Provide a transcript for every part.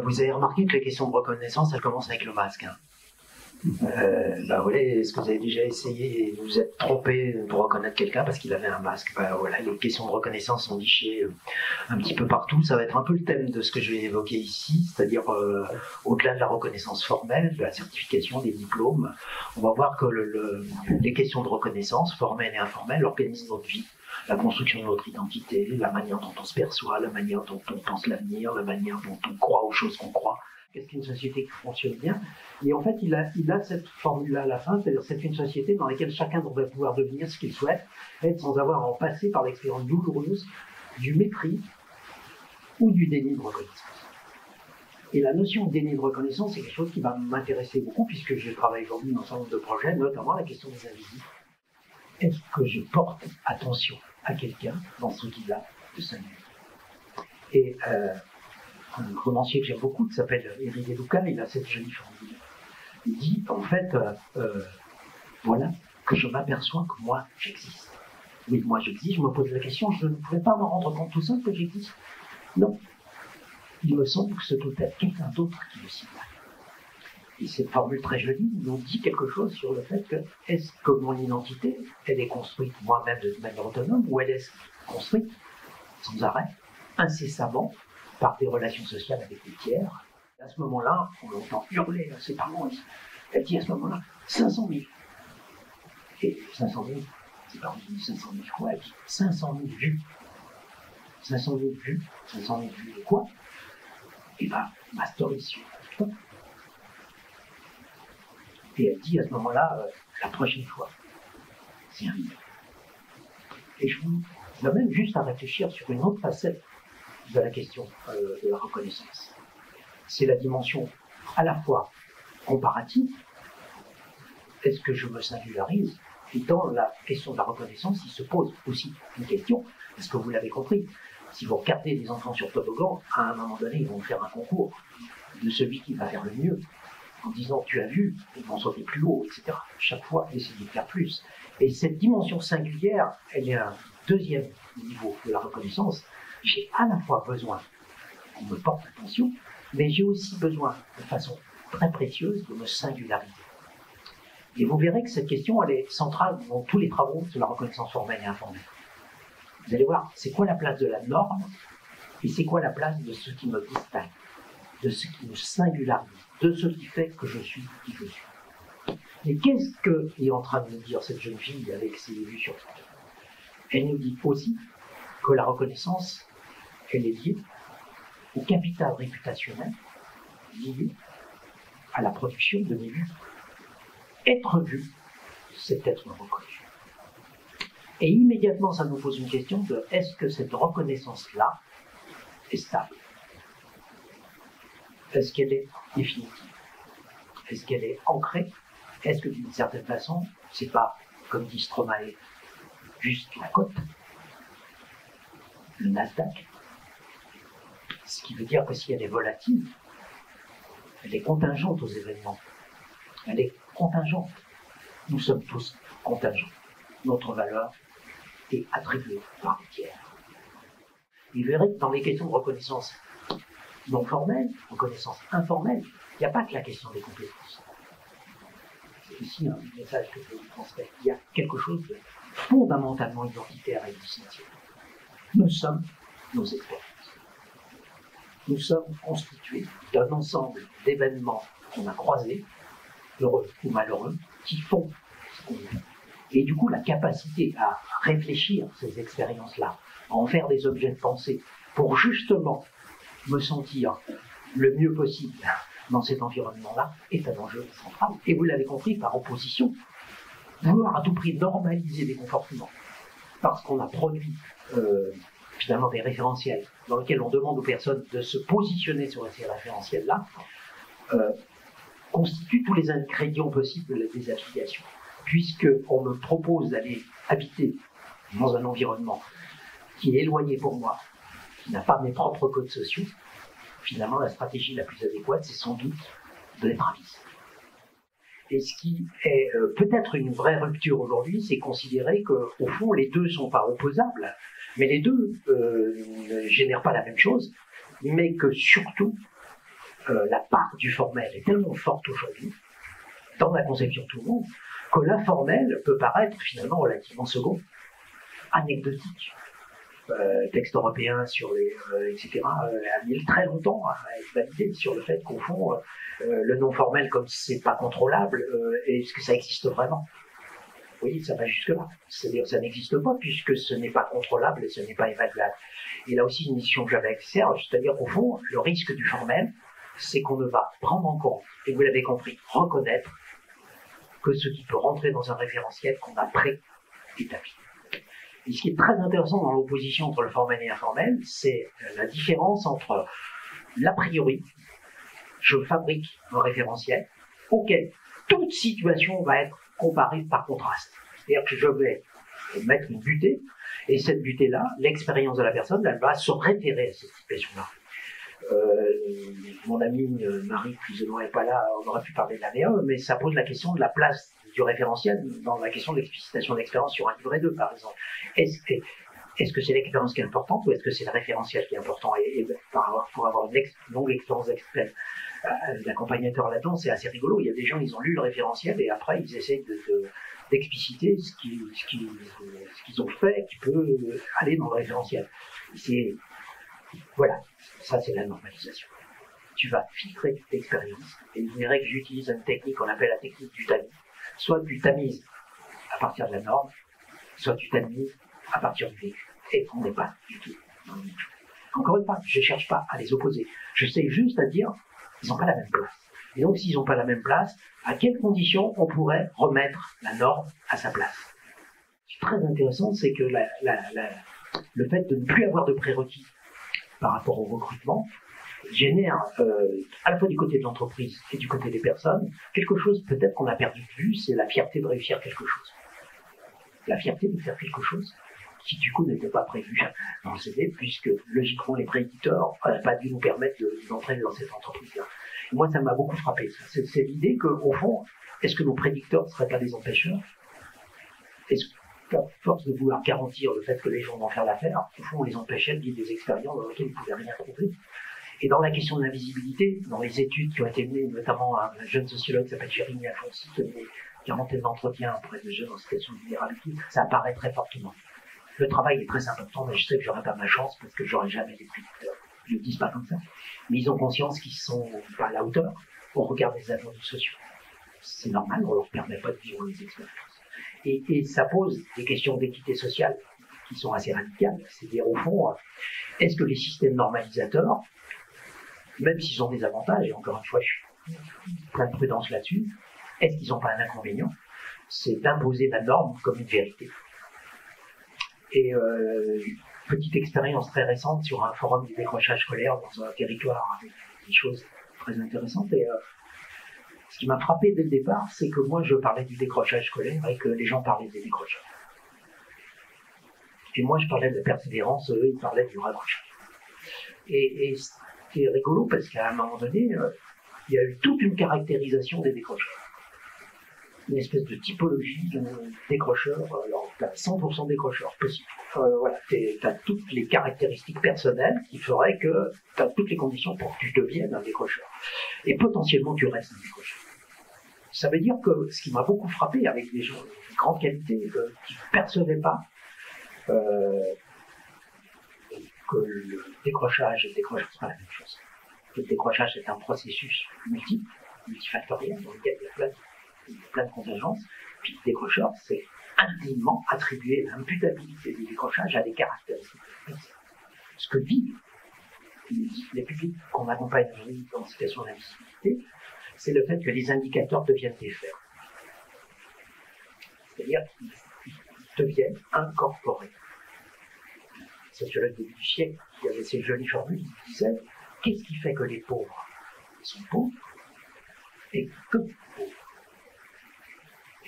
Vous avez remarqué que les questions de reconnaissance, elles commencent avec le masque. Hein. Voilà, est-ce que vous avez déjà essayé et vous êtes trompé pour reconnaître quelqu'un parce qu'il avait un masque? Voilà, les questions de reconnaissance sont nichées un petit peu partout. Ça va être un peu le thème de ce que je vais évoquer ici, c'est-à-dire au-delà de la reconnaissance formelle, de la certification, des diplômes, on va voir que les questions de reconnaissance, formelles et informelles, organisent notre vie. La construction de notre identité, la manière dont on se perçoit, la manière dont on pense l'avenir, la manière dont on croit aux choses qu'on croit. Qu'est-ce qu'une société qui fonctionne bien? Et en fait, il a cette formule-là à la fin, c'est-à-dire c'est une société dans laquelle chacun devrait pouvoir devenir ce qu'il souhaite, être sans avoir à en passer par l'expérience douloureuse du mépris ou du déni de reconnaissance. Et la notion de déni de reconnaissance, c'est quelque chose qui va m'intéresser beaucoup, puisque je travaille aujourd'hui dans un certain nombre de projets, notamment la question des invisibles. Est-ce que je porte attention à quelqu'un dans ce qu'il a de singulier? Et un romancier que j'aime beaucoup, qui s'appelle Éric Deluca, il a cette jolie formule. Il dit, en fait, voilà, que je m'aperçois que moi, j'existe. Oui, moi, j'existe, je me pose la question, je ne pouvais pas me rendre compte tout seul que j'existe. Non. Il me semble que ce doit être quelqu'un d'autre qui le signale. Et cette formule très jolie nous dit quelque chose sur le fait que, est-ce que mon identité, elle est construite moi-même de manière autonome, ou elle est construite sans arrêt, incessamment, par des relations sociales avec les tiers? À ce moment-là, on l'entend hurler à ses parents. Elle dit à ce moment-là 500 000. Et 500 000, c'est pas 500 000 quoi? Elle dit 500 000 vues. 500 000 vues. 500 000 vues de quoi? Et bien, ma story sur TikTok. Et elle dit à ce moment-là, la prochaine fois, c'est un million. Et je vous amène juste à réfléchir sur une autre facette de la question de la reconnaissance. C'est la dimension à la fois comparative. Est-ce que je me singularise? Et dans la question de la reconnaissance, il se pose aussi une question. Est-ce que vous l'avez compris? Si vous regardez des enfants sur toboggan, à un moment donné, ils vont faire un concours de celui qui va faire le mieux, en disant tu as vu, ils vont sauter plus haut, etc. Chaque fois, essayer de faire plus. Et cette dimension singulière, elle est un deuxième niveau de la reconnaissance. J'ai à la fois besoin qu'on me porte attention, mais j'ai aussi besoin, de façon très précieuse, de me singulariser. Et vous verrez que cette question, elle est centrale dans tous les travaux sur la reconnaissance formelle et informelle. Vous allez voir, c'est quoi la place de la norme et c'est quoi la place de ce qui me distingue, de ce qui me singularise, de ce qui fait que je suis qui je suis. Et qu'est-ce qu'est en train de nous dire cette jeune fille avec ses vues sur Twitter? Elle nous dit aussi que la reconnaissance, elle est liée au capital réputationnel, lié à la production de mes vues. Être vu, c'est être reconnu. Et immédiatement, ça nous pose une question de est-ce que cette reconnaissance-là est stable? Est-ce qu'elle est définitive? Est-ce qu'elle est ancrée? Est-ce que d'une certaine façon, c'est pas, comme dit Stromae, juste la cote, le Nasdaq? Ce qui veut dire que si elle est volatile, elle est contingente aux événements. Elle est contingente. Nous sommes tous contingents. Notre valeur est attribuée par les tiers. Et vous verrez que dans les questions de reconnaissance non formelle, reconnaissance informelle, il n'y a pas que la question des compétences. C'est ici un message que je vous transmets. Il y a quelque chose de fondamentalement identitaire et essentiel. Nous sommes nos expériences. Nous sommes constitués d'un ensemble d'événements qu'on a croisés, heureux ou malheureux, qui font ce qu'on est. Et du coup, la capacité à réfléchir ces expériences-là, à en faire des objets de pensée, pour justement me sentir le mieux possible dans cet environnement-là, est un enjeu central. Et vous l'avez compris, par opposition, vouloir à tout prix normaliser des comportements, parce qu'on a produit finalement des référentiels dans lesquels on demande aux personnes de se positionner sur ces référentiels-là, constitue tous les ingrédients possibles des affiliations. Puisqu'on me propose d'aller habiter dans un environnement qui est éloigné pour moi, qui n'a pas mes propres codes sociaux, finalement la stratégie la plus adéquate, c'est sans doute de l'être invisible. Et ce qui est peut-être une vraie rupture aujourd'hui, c'est considérer qu'au fond, les deux ne sont pas opposables, mais les deux ne génèrent pas la même chose, mais que surtout, la part du formel est tellement forte aujourd'hui, dans la conception de tout le monde, que l'informel peut paraître finalement relativement second, anecdotique. Texte européen sur les, etc., a mis très longtemps à être validé sur le fait qu'au fond, le non formel, comme c'est pas contrôlable, est-ce que ça existe vraiment? Oui, ça va jusque-là. C'est-à-dire que ça n'existe pas puisque ce n'est pas contrôlable et ce n'est pas évaluable. Et là aussi, une mission que j'avais avec Serge, c'est-à-dire qu'au fond, le risque du formel, c'est qu'on ne va prendre en compte, et vous l'avez compris, reconnaître que ce qui peut rentrer dans un référentiel qu'on a pré-établi. Et ce qui est très intéressant dans l'opposition entre le formel et l'informel, c'est la différence entre l'a priori, je fabrique un référentiel auquel toute situation va être comparée par contraste. C'est-à-dire que je vais mettre une butée, et cette butée-là, l'expérience de la personne, elle va se référer à cette situation-là. Mon ami Marie, plus ou moins, n'est pas là, on aurait pu parler de la VE, mais ça pose la question de la place du référentiel dans la question de l'explicitation d'expérience sur un livret 2, par exemple. Est-ce que c'est l'expérience qui est importante ou est-ce que c'est le référentiel qui est important? Et pour avoir une longue expérience d'accompagnateur là-dedans, c'est assez rigolo. Il y a des gens, ils ont lu le référentiel et après, ils essaient d'expliciter ce qu'ils ont fait qui peut aller dans le référentiel. Voilà, ça c'est la normalisation. Tu vas filtrer toute expérience, et vous verrez que j'utilise une technique qu'on appelle la technique du tamis. Soit tu tamises à partir de la norme, soit tu tamises à partir du vécu. Et on n'est pas du tout dans le même chose. Encore une fois, je ne cherche pas à les opposer. J'essaie juste à dire, ils n'ont pas la même place. Et donc, s'ils n'ont pas la même place, à quelles conditions on pourrait remettre la norme à sa place? Ce qui est très intéressant, c'est que le fait de ne plus avoir de prérequis par rapport au recrutement génère, à la fois du côté de l'entreprise et du côté des personnes, quelque chose peut-être qu'on a perdu de vue, c'est la fierté de réussir quelque chose. La fierté de faire quelque chose qui du coup n'était pas prévu dans le CV, puisque logiquement les prédicteurs n'auraient pas dû nous permettre d'entrer dans cette entreprise-là. Et moi, ça m'a beaucoup frappé. C'est l'idée qu'au fond, est-ce que nos prédicteurs ne seraient pas des empêcheurs? Est-ce qu'à force de vouloir garantir le fait que les gens vont faire l'affaire, au fond, on les empêchait de vivre des expériences dans lesquelles ils ne pouvaient rien trouver? Et dans la question de l'invisibilité, dans les études qui ont été menées, notamment un jeune sociologue qui s'appelle Jérémy Alfonsi, qui a mené 40 d'entretiens auprès de jeunes en situation de vulnérabilité, ça apparaît très fortement. Le travail est très important, mais je sais que j'aurai pas ma chance parce que j'aurai jamais les prédicteurs. Je ne le dis pas comme ça. Mais ils ont conscience qu'ils sont pas à la hauteur au regard des attendus sociaux. C'est normal, on leur permet pas de vivre les expériences. Et ça pose des questions d'équité sociale qui sont assez radicales. C'est-à-dire, au fond, est-ce que les systèmes normalisateurs, même s'ils ont des avantages, et encore une fois, je suis plein de prudence là-dessus, est-ce qu'ils n'ont pas un inconvénient? C'est d'imposer la norme comme une vérité. Et petite expérience très récente sur un forum du décrochage scolaire dans un territoire avec des choses très intéressantes. Et ce qui m'a frappé dès le départ, c'est que moi je parlais du décrochage scolaire et que les gens parlaient des décrocheurs. Et moi je parlais de la persévérance, eux ils parlaient du raccrochage. Et c'était rigolo parce qu'à un moment donné, il y a eu toute une caractérisation des décrocheurs. Une espèce de typologie de décrocheurs, alors tu as 100% décrocheurs possibles. Voilà, tu as toutes les caractéristiques personnelles qui feraient que tu as toutes les conditions pour que tu deviennes un décrocheur. Et potentiellement tu restes un décrocheur. Ça veut dire que ce qui m'a beaucoup frappé avec des gens de grande qualité, qui ne percevaient pas que le décrochage et le décrochage, c'est pas la même chose. Le décrochage est un processus multifactoriel, dans lequel il y a plein de contingences. Puis le décrocheur, c'est intimement attribuer l'imputabilité du décrochage à des caractéristiques. Ce que vivent les publics qu'on accompagne en situation d'invisibilité, c'est le fait que les indicateurs deviennent des faits. C'est-à-dire qu'ils deviennent incorporés. Le sociologue du début du siècle, qui avait ces jolies formules, il disait qu'est-ce qui fait que les pauvres sont pauvres et que pauvres?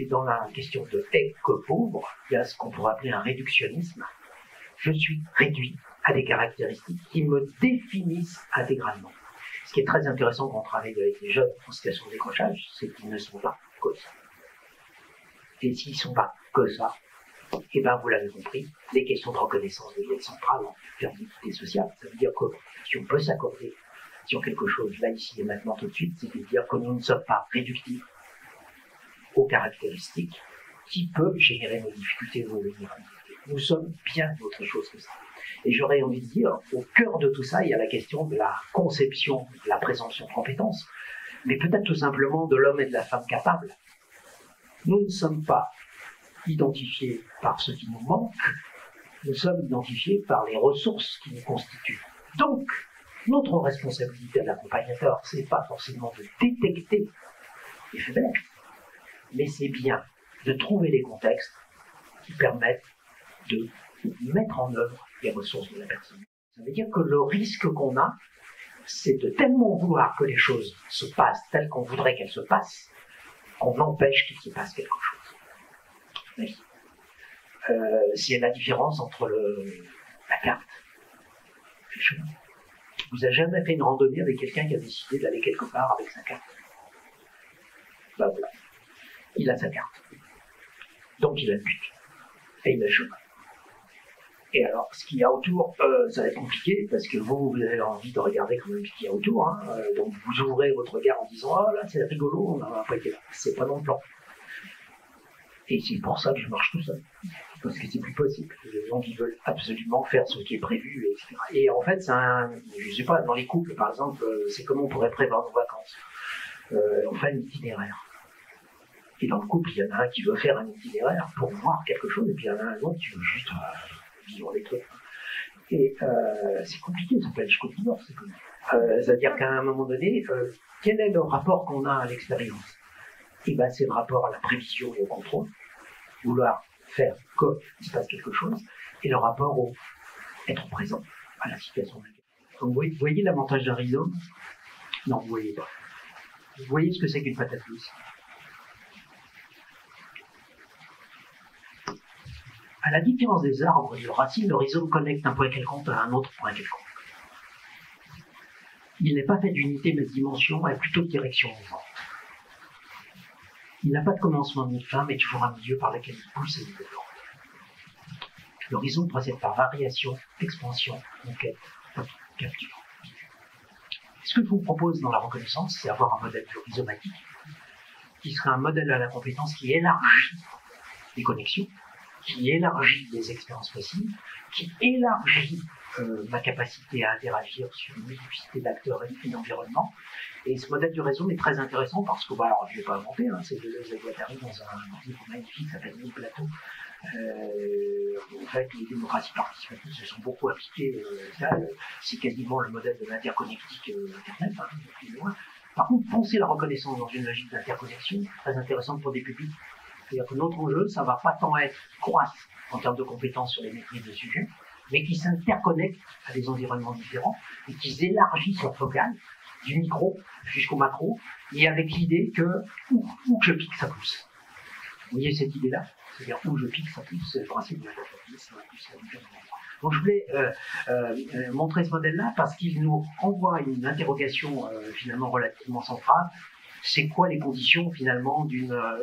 Et dans la question de est que pauvre, il y a ce qu'on pourrait appeler un réductionnisme. Je suis réduit à des caractéristiques qui me définissent intégralement. Ce qui est très intéressant quand on travaille avec les jeunes en situation de décrochage, c'est qu'ils ne sont pas que ça. Et s'ils ne sont pas que ça, eh bien vous l'avez compris, les questions de reconnaissance deviennent centrales en termes d'équité sociale. Ça veut dire que si on peut s'accorder sur quelque chose, là, ici et maintenant, tout de suite, c'est de dire que nous ne sommes pas réductifs aux caractéristiques qui peuvent générer nos difficultés ou nos difficultés. Nous sommes bien autre chose que ça. Et j'aurais envie de dire, au cœur de tout ça, il y a la question de la conception, de la présomption de compétence, mais peut-être tout simplement de l'homme et de la femme capables. Nous ne sommes pas identifiés par ce qui nous manque, nous sommes identifiés par les ressources qui nous constituent. Donc, notre responsabilité d'accompagnateur, c'est pas forcément de détecter les faiblesses, mais c'est bien de trouver les contextes qui permettent de mettre en œuvre les ressources de la personne. Ça veut dire que le risque qu'on a, c'est de tellement vouloir que les choses se passent telles qu'on voudrait qu'elles se passent, qu'on empêche qu'il se passe quelque chose. Oui. C'est la différence entre la carte et le chemin. Vous n'avez jamais fait une randonnée avec quelqu'un qui a décidé d'aller quelque part avec sa carte? Ben voilà. Il a sa carte. Donc il a le but. Et il a le chemin. Et alors, ce qu'il y a autour, ça va être compliqué, parce que vous avez envie de regarder quand même ce qu'il y a autour. Hein, donc vous ouvrez votre regard en disant « Ah là, c'est rigolo, on n'a pas été là. » C'est pas dans le plan. Et c'est pour ça que je marche tout seul. Parce que c'est plus possible. Les gens qui veulent absolument faire ce qui est prévu, etc. Et en fait, je sais pas, dans les couples, par exemple, c'est comment on pourrait prévoir nos vacances. On fait un itinéraire. Et dans le couple, il y en a un qui veut faire un itinéraire pour voir quelque chose, et puis il y en a un autre qui veut juste vivre les trucs. Et c'est compliqué, ça s'appelle jusqu'au divorce. C'est-à-dire qu'à un moment donné, quel est le rapport qu'on a à l'expérience? Et ben, c'est le rapport à la prévision et au contrôle, vouloir faire qu'il se passe quelque chose, et le rapport au être présent à la situation. Donc, vous voyez l'avantage d'un rhizome? Non, vous ne voyez pas. Vous voyez ce que c'est qu'une patate douce? À la différence des arbres et des racines, le rhizome connecte un point quelconque à un autre point quelconque. Il n'est pas fait d'unité mais de dimension, et plutôt de direction mouvante. Il n'a pas de commencement ni de fin, mais toujours un milieu par lequel il pousse et il développe. Le rhizome procède par variation, expansion, conquête, capture. Ce que je vous propose dans la reconnaissance, c'est avoir un modèle rhizomatique, qui serait un modèle à la compétence qui élargit les connexions, qui élargit les expériences possibles, qui élargit ma capacité à interagir sur une multiplicité d'acteurs et d'environnements. Et ce modèle du réseau est très intéressant parce que, alors je ne l'ai pas inventé, hein, c'est Deleuze et Guattari dans un livre magnifique qui s'appelle Mille Plateaux. En fait, les démocraties participatives se sont beaucoup appliquées. C'est quasiment le modèle de l'interconnectique Internet, hein, plus loin. Par contre, penser la reconnaissance dans une logique d'interconnexion, très intéressante pour des publics. C'est-à-dire que notre enjeu, ça ne va pas tant être croître en termes de compétences sur les maîtrises de sujets, mais qui s'interconnectent à des environnements différents et qui élargissent leur focale du micro jusqu'au macro, et avec l'idée que où que je pique, ça pousse. Vous voyez cette idée-là? C'est-à-dire où je pique, ça pousse, c'est le principe de la capacité. Donc je voulais montrer ce modèle-là parce qu'il nous renvoie à une interrogation finalement relativement centrale. C'est quoi les conditions finalement d'un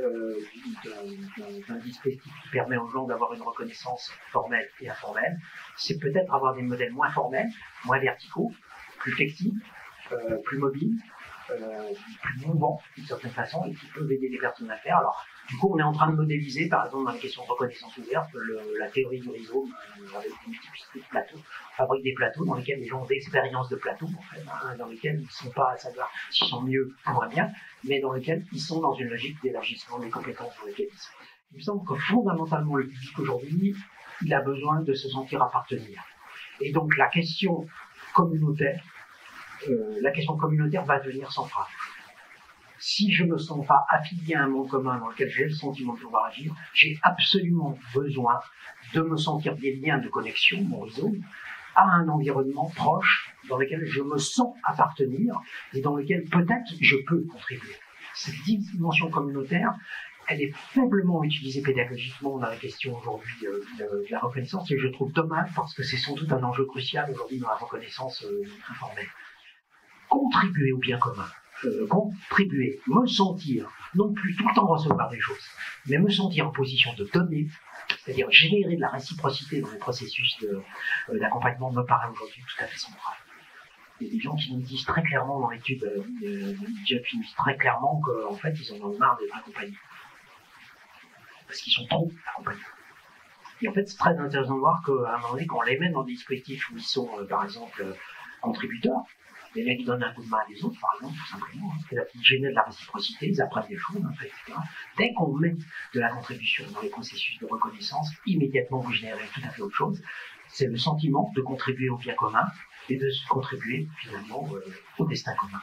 dispositif qui permet aux gens d'avoir une reconnaissance formelle et informelle? C'est peut-être avoir des modèles moins formels, moins verticaux, plus flexibles, plus mobiles, plus mouvants d'une certaine façon et qui peuvent aider les personnes à faire. Alors, du coup, on est en train de modéliser, par exemple, dans les questions de reconnaissance ouverte, la théorie du rhizome avec une multiplicité de plateaux. On fabrique des plateaux dans lesquels les gens ont d'expérience de plateau, en fait, hein, dans lesquels ils ne sont pas à savoir s'ils sont mieux ou moins bien, mais dans lesquels ils sont dans une logique d'élargissement des compétences dans lesquelles ils sont. Il me semble que fondamentalement, le public aujourd'hui, il a besoin de se sentir appartenir. Et donc, la question communautaire va devenir centrale. Si je ne me sens pas affilié à un monde commun dans lequel j'ai le sentiment de pouvoir agir, j'ai absolument besoin de me sentir des liens de connexion, mon rhizome, à un environnement proche dans lequel je me sens appartenir et dans lequel peut-être je peux contribuer. Cette dimension communautaire, elle est faiblement utilisée pédagogiquement dans la question aujourd'hui de la reconnaissance et je trouve dommage parce que c'est sans doute un enjeu crucial aujourd'hui dans la reconnaissance informelle. Contribuer au bien commun. Contribuer, me sentir, non plus tout le temps recevoir des choses, mais me sentir en position de donner, c'est-à-dire générer de la réciprocité dans les processus d'accompagnement me paraît aujourd'hui tout à fait central. Il y a des gens qui nous disent très clairement dans l'étude de Jeff, ils nous disent très clairement qu'en fait, ils en ont marre d'être accompagnés. Parce qu'ils sont trop accompagnés. Et en fait, c'est très intéressant de voir qu'à un moment donné, quand on les met dans des dispositifs où ils sont, par exemple, contributeurs, les mecs donnent un coup de main à des autres, par exemple, tout simplement. Ils génèrent de la réciprocité, ils apprennent des choses, en fait, etc. Dès qu'on met de la contribution dans les processus de reconnaissance, immédiatement vous générez tout à fait autre chose. C'est le sentiment de contribuer au bien commun et de contribuer finalement au destin commun.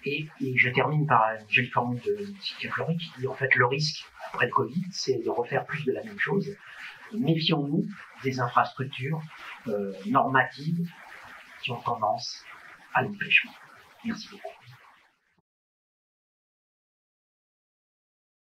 Et je termine par une jolie formule de Cynthia Fleury qui dit en fait le risque après le Covid, c'est de refaire plus de la même chose. Méfions-nous des infrastructures normatives qui ont tendance à l'empêchement. Merci beaucoup.